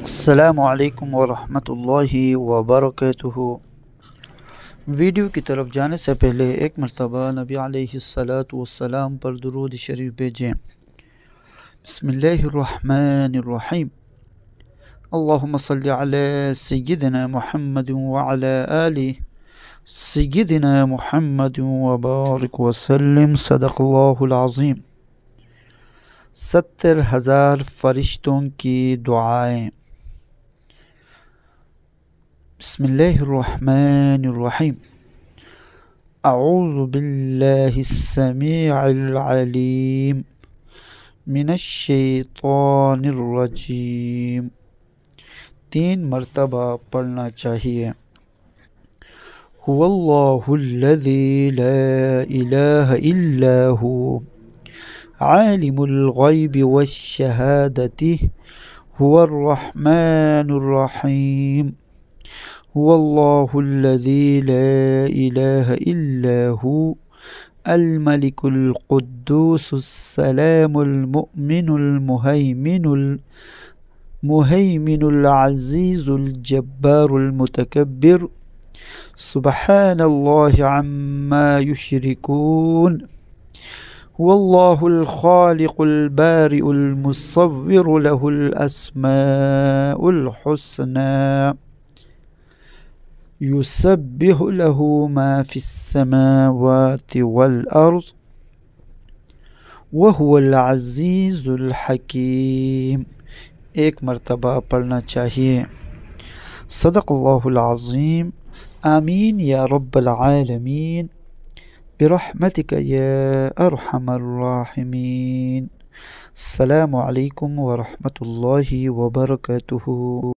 अस्सलामुअलैकुम वरहमतुल्लाहि वबरकातुहू। वीडियो की तरफ जाने से पहले एक मरतबा नबी अलैहिस्सलातु वस्सलाम पर दुरूद शरीफ भेजें। बिस्मिल्लाहिर्रहमानिर्रहीम। अल्लाहुम्मा सल्लि अला सय्यिदिना मुहम्मद व अला आलि सय्यिदिना मुहम्मद व बारिक वसल्लम। सदक़ल्लाहुल अज़ीम। 70,000 फरिश्तों की दुआएं। बिस्मिल्लाहिर्रहमानिर्रहीम। अऊज़ु बिल्लाहिस्समीइल अलीम मिनश्शैतानिर्रजीम। 3 मरतबा पढ़ना चाहिए। हुवल्लाहुल्लज़ी ला इलाहा इल्ला हु आलिमुल ग़ैबि वश्शहादति हुवर्रहमानुर्रहीम। हुवल्लाहुल्लज़ी ला इलाहा इल्ला हु अल मलिकुल कुद्दूसुस सलामुल मुमिनुल मुहैमिनुल अज़ीज़ुल जब्बारुल मुतकब्बिर। सुब्हानल्लाहि अम्मा युश्रिकून। हुवल्लाहुल खालिकुल बारिउल मुसव्विरु लहुल अस्माउल हुस्ना। युसब्बिहु लहु मा फिस समावाति वल अर्ज़ व हुवल अज़ीज़ुल हकीम। 1 मरतबा पढ़ना चाहिए। सदक़ल्लाहुल अज़ीम। आमीन या रब्बल आलमीन बिरहमतिक या अरहमर राहिमीन। अस्सलामु अलैकुम वरहमतुल्लाहि वबरकातुहू।